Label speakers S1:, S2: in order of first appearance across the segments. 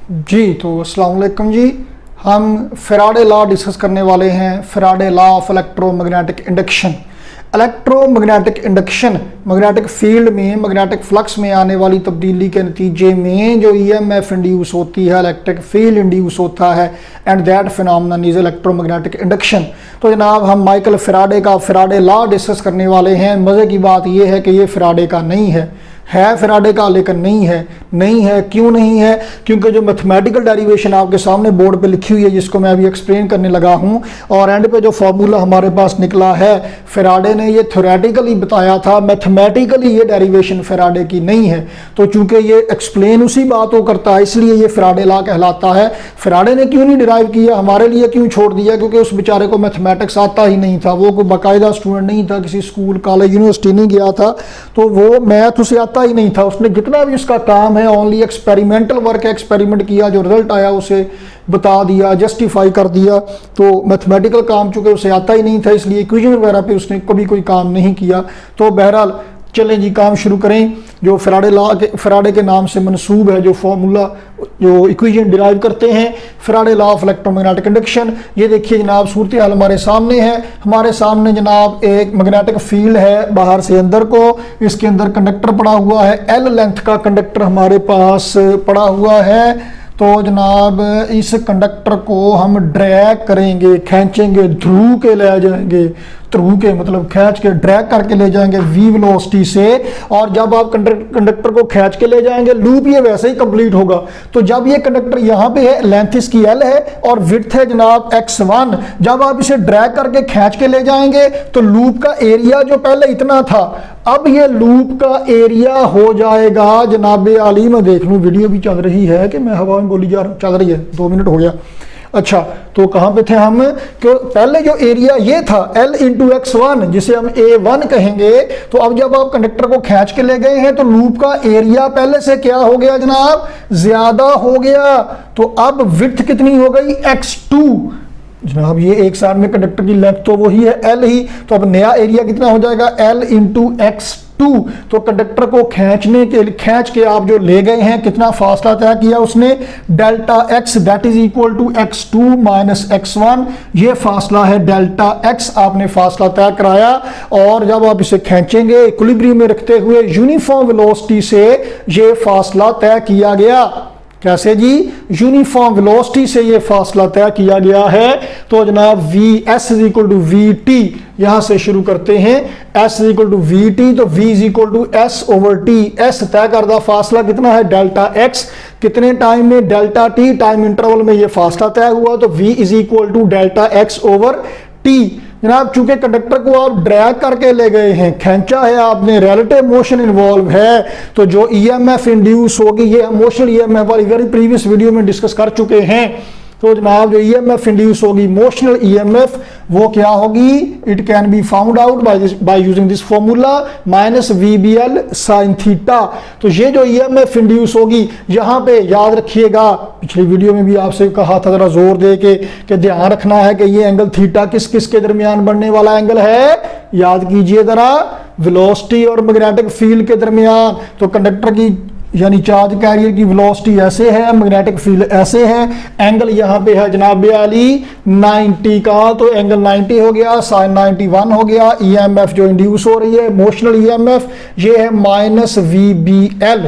S1: जी तो अस्सलाम वालेकुम जी। हम फ़ैराडे लॉ डिस्कस करने वाले हैं। Faraday law of electromagnetic induction. Electromagnetic induction magnetic field में मैग्नेटिक फ्लक्स में आने वाली तब्दीली के नतीजे में जो ईएमएफ इंड्यूस होती है, इलेक्ट्रिक फील्ड इंड्यूस होता है, and that phenomenon is electromagnetic induction. तो जनाब हम माइकल फ़ैराडे का फ़ैराडे लॉ डिस्कस करने वाले हैं। मज़े की बात यह है कि ये फ़ैराडे का नहीं है फ़ैराडे का, लेकिन नहीं है। क्यों नहीं है? क्योंकि जो मैथमेटिकल डेरिवेशन आपके सामने बोर्ड पे लिखी हुई है, जिसको मैं अभी एक्सप्लेन करने लगा हूं, और एंड पे जो फार्मूला हमारे पास निकला है, फ़ैराडे ने ये थ्योरेटिकली बताया था, मैथमेटिकली ये डेरिवेशन फ़ैराडे की नहीं है। तो चूंकि ये एक्सप्लेन उसी बात को करता है, इसलिए ये फ़ैराडे लॉ कहलाता है। फ़ैराडे ने क्यों नहीं डिराइव किया, हमारे लिए क्यों छोड़ दिया? क्योंकि उस बेचारे को मैथमेटिक्स आता ही नहीं था। वो कोई बाकायदा स्टूडेंट नहीं था, किसी स्कूल कॉलेज यूनिवर्सिटी नहीं गया था, तो वो मैथ उसे आता ही नहीं था। उसने जितना भी उसका काम है ओनली एक्सपेरिमेंटल वर्क, एक्सपेरिमेंट किया, जो रिजल्ट आया उसे बता दिया, जस्टिफाई कर दिया। तो मैथमेटिकल काम चूंकि उसे आता ही नहीं था, इसलिए इक्वेशन वगैरह पे उसने कभी कोई काम नहीं किया। तो बहरहाल चलें जी, काम शुरू करें। जो फ़ैराडे के नाम से मनसूब है, जो फार्मूला, जो इक्वेशन डिराइव करते हैं, Faraday law of electromagnetic induction. ये देखिए जनाब, सूरत हाल हमारे सामने है। हमारे सामने जनाब एक मैग्नेटिक फील्ड है बाहर से अंदर को, इसके अंदर कंडक्टर पड़ा हुआ है, एल लेंथ का कंडक्टर हमारे पास पड़ा हुआ है। तो जनाब इस कंडक्टर को हम ड्रैग करेंगे, खींचेंगे, ध्रुव के ले जाएंगे, ध्रुव के मतलब खींच के ड्रैग करके ले जाएंगे v वेलोसिटी से। और जब आप कंडक्टर को खींच के ले जाएंगे, लूप ये वैसे ही कंप्लीट होगा। तो जब ये कंडक्टर यहाँ पे है, लेंथ इसकी l है और विड्थ है जनाब x1, जब आप इसे ड्रैग करके खींच के ले जाएंगे तो लूप का एरिया जो पहले इतना था, अब ये लूप का एरिया हो जाएगा जनाब आली। मैं देख लूँ वीडियो भी चल रही है कि मैं हवा में बोली जा रहा हूँ, चल रही है, 2 मिनट हो गया। अच्छा, तो कहाँ पे थे हम? कि पहले जो एरिया ये था L इंटू x1, जिसे हम A1 कहेंगे। तो अब जब आप कंडक्टर को खींच के ले गए हैं तो लूप का एरिया पहले से क्या हो गया जनाब? ज्यादा हो गया। तो अब विड्थ कितनी हो गई? x2 जनाब। ये एक साइड में कंडक्टर की लेंथ तो वही है L ही, तो अब नया एरिया कितना हो जाएगा? L into x2। तो कंडक्टर को खींच के आप जो ले गए हैं, कितना फासला तय किया उसने? Delta x, that is equal to x2 minus x1। ये फासला है डेल्टा x, आपने फासला तय कराया। और जब आप इसे खींचेंगे इक्विलिब्रियम में रखते हुए यूनिफॉर्म वेलोसिटी से ये फासला तय किया गया। कैसे जी? यूनिफॉर्म वेलोसिटी से ये फासला तय किया गया है। तो जनाब v s is equal to v t, यहां से शुरू करते हैं। s is equal to v t, तो v is equal to s over t। s तय करदा फासला कितना है? Delta x। कितने टाइम में? डेल्टा t टाइम इंटरवल में ये फासला तय हुआ, तो v is equal to delta x over t। जनाब चूंकि कंडक्टर को आप ड्रैग करके ले गए हैं, खींचा है आपने, रिलेटिव मोशन इन्वॉल्व है, तो जो ईएमएफ इंड्यूस होगी, ये मोशनल ईएमएफ वाली वेरी प्रीवियस वीडियो में डिस्कस कर चुके हैं। तो जनाब जो ईएमएफ इंड्यूस होगी, मोशनल ईएमएफ, वो क्या होगी? It can be found out by using this formula minus VBL sine theta. तो ये जो ईएमएफ इंड्यूस होगी, यहाँ पे याद रखिएगा, पिछली वीडियो में भी आपसे कहा था जरा जोर दे के ध्यान रखना है कि ये एंगल थीटा किस किस के दरमियान बनने वाला एंगल है? याद कीजिए जरा, वेलोसिटी और मैग्नेटिक फील्ड के दरमियान। तो कंडक्टर की यानी चार्ज कैरियर की वेलोसिटी ऐसे है, मैग्नेटिक फील्ड ऐसे है, एंगल यहाँ पे है जनाब आली 90 का, तो एंगल 90 हो गया, साइन 91 हो गया। ईएमएफ जो इंड्यूस हो रही है, मोशनल ईएमएफ, ये है माइनस VBL,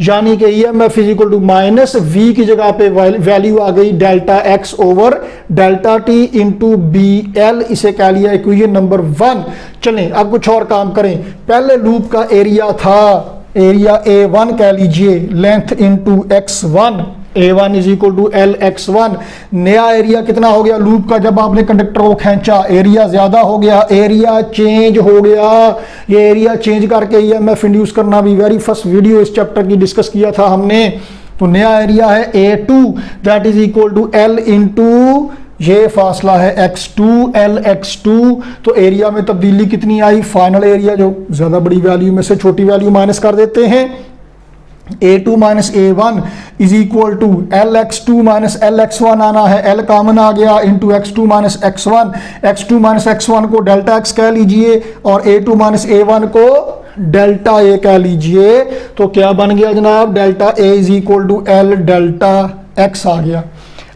S1: यानी कि EMF is equal to minus v की जगह पे वैल्यू आ गई delta x over delta t into BL। इसे कह लिया इक्वेशन नंबर 1। चलें अब कुछ और काम करें। पहले लूप का एरिया था, एरिया A1 कह लीजिए, length into x1, A1 is equal to LX1। नया एरिया कितना हो गया लूप का? जब आपने कंडक्टर को खींचा, एरिया ज्यादा हो गया, एरिया चेंज हो गया। ये एरिया चेंज करके ईएमएफ इंड्यूस करना भी वेरी फर्स्ट वीडियो इस चैप्टर की डिस्कस किया था हमने। तो नया एरिया है A2, that is equal to L into, ये फासला है x2, LX2। तो एरिया में तब्दीली कितनी आई? फाइनल एरिया जो ज्यादा बड़ी वैल्यू में से छोटी वैल्यू माइनस कर देते हैं, A2 minus A1 is equal to LX2 minus LX1 आना है, L कॉमन आ गया, into x2 minus x1। x2 minus x1 को डेल्टा x कह लीजिए और A2 माइनस A1 को डेल्टा A कह लीजिए। तो क्या बन गया जनाब? Delta A is equal to L delta x आ गया।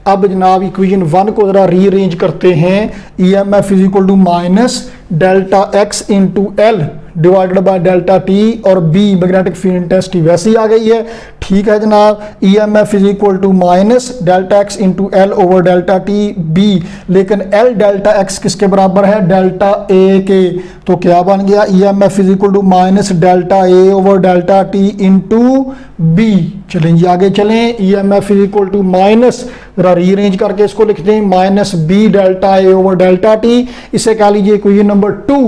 S1: अब जनाब इक्वेशन 1 को ज़रा रीअरेंज करते हैं। E M F is equal to minus delta x into L divided by delta t, और बी मैग्नेटिक फील्ड इंटेंसिटी वैसी आ गई है। ठीक है जनाब, E M F is equal to minus delta x into L over delta t B, लेकिन L delta x किसके बराबर है? डेल्टा ए के। तो क्या बन गया? E M F is equal to minus delta A over delta t into B. चलें जी आगे चलें। E M F is equal to minus, जरा रीअरेंज करके इसको लिखते हैं, minus B delta A over delta t, इसे कह लीजिए इक्वेशन नंबर 2।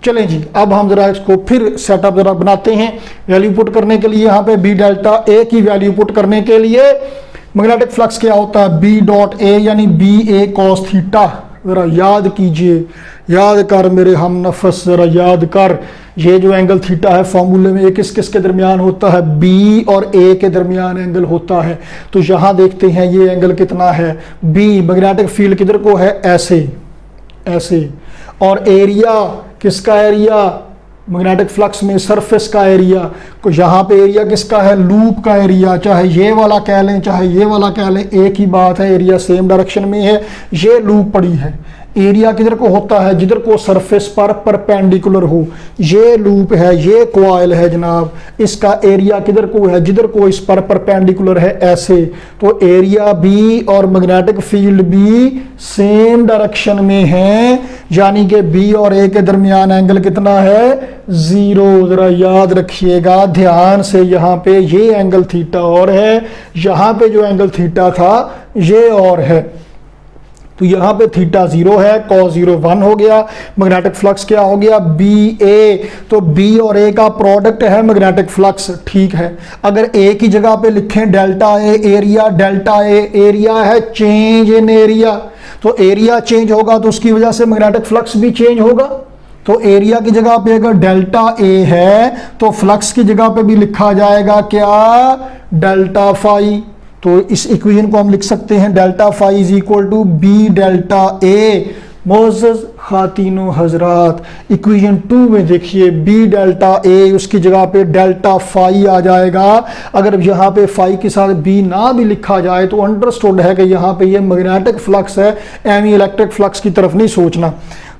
S1: चलें जी, अब हम जरा इसको फिर सेटअप जरा बनाते हैं। वैल्यू पुट करने के लिए यहाँ पे बी डेल्टा ए की वैल्यू पुट करने के लिए मैग्नेटिक फ्लक्स क्या होता है? बी डॉट ए यानी बी ए कॉस थीटा। जरा याद कीजिए, याद कर मेरे हम नफस, जरा याद कर, ये जो एंगल थीटा है फॉर्मूले में किस किस के दरमियान होता है? बी और ए के दरमियान एंगल होता है। तो यहाँ देखते हैं ये एंगल कितना है? बी मैग्नेटिक फील्ड किधर को है? ऐसे ऐसे, और एरिया किसका? एरिया मैग्नेटिक फ्लक्स में सरफेस का एरिया। तो यहाँ पे एरिया किसका है? लूप का एरिया। चाहे ये वाला कह लें चाहे ये वाला कह लें, एक ही बात है, एरिया सेम डायरेक्शन में है। ये लूप पड़ी है। एरिया किधर को होता है? जिधर को सरफेस पर परपेंडिकुलर हो। ये लूप है, ये कॉइल है जनाब, इसका एरिया किधर को है? जिधर को इस पर परपेंडिकुलर है, ऐसे। तो एरिया बी और magnetic field B same direction में है, यानी कि बी और ए के दरमियान एंगल कितना है? 0। जरा याद रखिएगा ध्यान से, यहाँ पे ये एंगल थीटा और है, यहाँ पे जो एंगल थीटा था ये और है। तो यहाँ पे थीटा 0 है, cos 0 1 हो गया। मैग्नेटिक फ्लक्स क्या हो गया? बी ए। तो बी और ए का प्रोडक्ट है मैग्नेटिक फ्लक्स। ठीक है, अगर ए की जगह पे लिखें delta A area, delta A area है चेंज इन एरिया, तो एरिया चेंज होगा तो उसकी वजह से मैग्नेटिक फ्लक्स भी चेंज होगा। तो एरिया की जगह पे अगर डेल्टा ए है तो फ्लक्स की जगह पे भी लिखा जाएगा क्या? Delta phi. तो इस इक्वेशन को हम लिख सकते हैं delta phi is equal to B delta A. मोअज़्ज़ज़ खातिनो हजरात, इक्वेशन 2 में देखिए बी डेल्टा ए, उसकी जगह पे डेल्टा फाई आ जाएगा। अगर यहाँ पे फाई के साथ बी ना भी लिखा जाए तो अंडरस्टूड है कि यहाँ पे ये मैग्नेटिक फ्लक्स है, एमी इलेक्ट्रिक फ्लक्स की तरफ नहीं सोचना।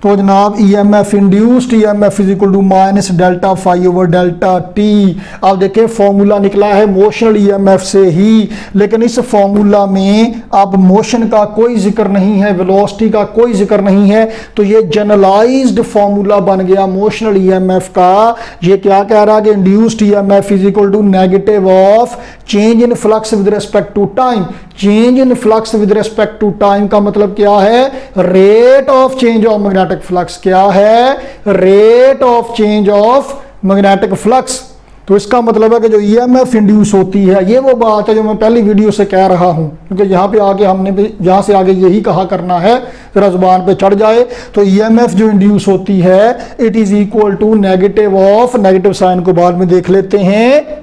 S1: तो जनाब E M F induced E M F is equal to minus delta phi over delta t. अब देखें फॉर्मूला निकला है मोशनल ई एम एफ से ही, लेकिन इस फॉर्मूला में अब मोशन का कोई जिक्र नहीं है, वेलोसिटी का कोई जिक्र नहीं है। तो ये जनरलाइज्ड फॉर्मूला बन गया मोशनल ई एम एफ का। ये क्या कह रहा है कि induced E M F is equal to negative of change in flux with respect to time. Change in flux with respect to time का मतलब क्या है? Rate of change of magnetic flux. क्या है? Rate of change of magnetic flux. तो इसका मतलब है कि जो ईएमएफ इंड्यूस होती है, ये वो बात है जो मैं पहली वीडियो से कह रहा हूं, क्योंकि यहाँ पे आगे हमने यहाँ से आगे यही कहा करना है, जरा जुबान पे चढ़ जाए। तो ईएमएफ जो इंड्यूस होती है it is equal to negative of, negative sign को बाद में देख लेते हैं,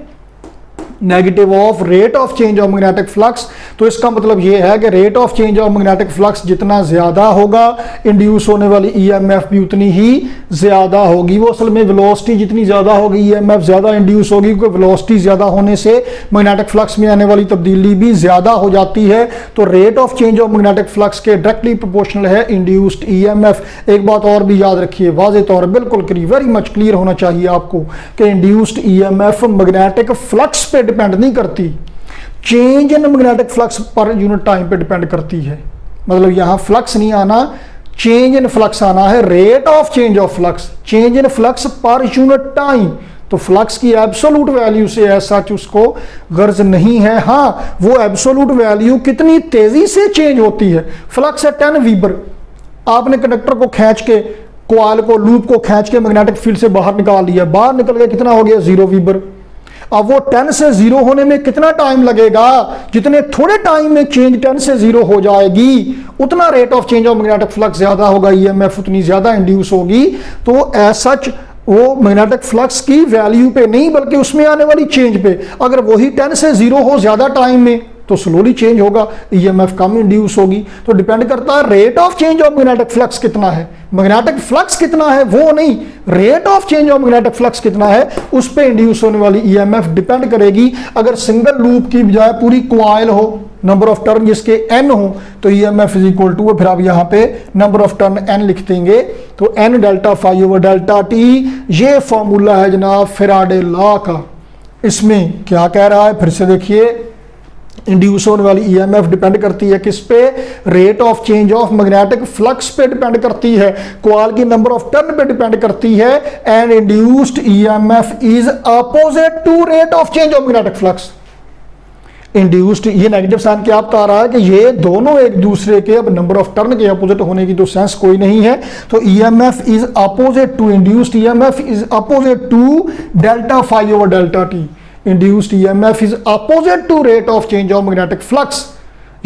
S1: negative of rate of change of magnetic flux. तो इसका मतलब यह है कि rate of change of magnetic flux जितना ज्यादा होगा, इंड्यूस होने वाली ईएमएफ भी उतनी ही ज्यादा होगी। वो असल में वेलोसिटी जितनी ज्यादा होगी ईएमएफ ज्यादा इंड्यूस होगी, क्योंकि वेलोसिटी ज्यादा होने से मैग्नेटिक फ्लक्स में आने वाली तब्दीली भी ज्यादा हो जाती है। तो rate of change of magnetic flux के डायरेक्टली प्रोपोर्शनल है इंड्यूस्ड ईएमएफ। एक बात और भी याद रखिए, वाज़ेह तौर बिल्कुल वेरी मच क्लियर होना चाहिए आपको कि इंड्यूस्ड ईएमएफ मैग्नेटिक फ्लक्स पे डिपेंड नहीं करती, change in magnetic flux per unit time पे डिपेंड करती है। मतलब यहां फ्लक्स नहीं आना, चेंज इन फ्लक्स आना है, rate of change of flux, change in flux per unit time. तो फ्लक्स की एब्सोल्यूट वैल्यू से ऐसा उसको गर्ज नहीं है। हाँ, वो एब्सोल्यूट वैल्यू कितनी तेजी से चेंज होती है। फ्लक्स है 10 वीबर, आपने कंडक्टर को खींच के, कॉइल को, लूप को खींच के मैग्नेटिक फील्ड से बाहर निकाल लिया, बाहर निकल के कितना हो गया? 0 वीबर। अब वो 10 से 0 होने में कितना टाइम लगेगा? जितने थोड़े टाइम में चेंज 10 से 0 हो जाएगी, उतना rate of change of magnetic flux ज्यादा होगा, ईएमएफ उतनी ज्यादा इंड्यूस होगी। तो एज सच वो मैग्नेटिक फ्लक्स की वैल्यू पे नहीं, बल्कि उसमें आने वाली चेंज पे। अगर वही 10 से 0 हो ज्यादा टाइम में तो स्लोली चेंज होगा, ईएमएफ कम इंड्यूस होगी। तो डिपेंड करता है rate of change of magnetic flux कितना है, मैग्नेटिक फ्लक्स कितना है वो नहीं, rate of change of magnetic flux कितना है उस पे इंड्यूस होने वाली ईएमएफ डिपेंड करेगी। अगर सिंगल लूप की बजाय पूरी कॉइल हो, नंबर ऑफ टर्न जिसके n हो तो EMF इज इक्वल टू, फिर आप यहाँ पे नंबर ऑफ टर्न n लिख देंगे तो n delta phi over delta t. ये फॉर्मूला है जनाब फैराडे लॉ का। इसमें क्या कह रहा है, फिर से देखिए, इंड्यूस होने वाली EMF डिपेंड करती है किस पे, rate of change of magnetic flux पे डिपेंड करती है, कॉइल की नंबर ऑफ टर्न पे डिपेंड करती है, and induced EMF is opposite to rate of change of magnetic flux. Induced, ये नेगेटिव साइन क्या बता रहा है कि ये दोनों एक दूसरे के, अब नंबर ऑफ टर्न के अपोजिट होने की तो सेंस कोई नहीं है, तो EMF is opposite to, induced EMF is opposite to delta phi over delta T. Induced EMF is opposite to rate of change of magnetic flux.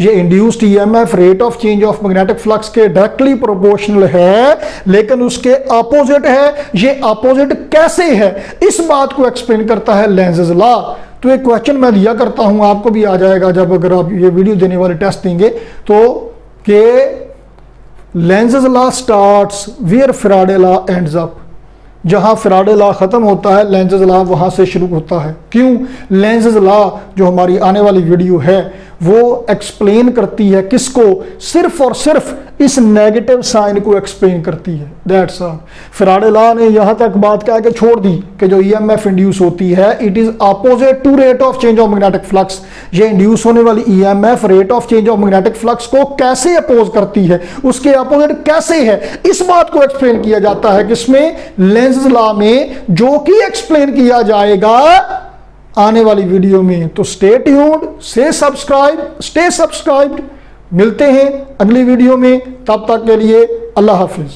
S1: ये induced EMF rate of change of magnetic flux के directly proportional है, लेकिन उसके opposite है। ये opposite कैसे है, इस बात को एक्सप्लेन करता है लेंज़ेस लॉ। तो एक क्वेश्चन मैं दिया करता हूं, आपको भी आ जाएगा जब अगर आप ये वीडियो देने वाले टेस्ट देंगे तो, कि Lenz's law starts where Faraday law ends up. जहां फैराडे लॉ खत्म होता है लेंज़ेस लॉ वहां से शुरू होता है। क्यों? लेंज़ेस लॉ जो हमारी आने वाली वीडियो है वो एक्सप्लेन करती है किसको, सिर्फ और सिर्फ इस नेगेटिव साइन को एक्सप्लेन करती है, दैट्स ऑल। फैराडे लॉ ने यहां तक बात कह के छोड़ दी कि जो EMF इंड्यूस होती है it is opposite to rate of change of magnetic flux. ये इंड्यूस होने वाली EMF rate of change of magnetic flux को कैसे अपोज करती है, उसके अपोजिट कैसे है, इस बात को एक्सप्लेन किया जाता है किसमें, लेंज़ेस लॉ में, जो कि एक्सप्लेन किया जाएगा आने वाली वीडियो में। तो स्टे ट्यून्ड, स्टे सब्सक्राइब्ड। मिलते हैं अगली वीडियो में, तब तक के लिए अल्लाह हाफिज।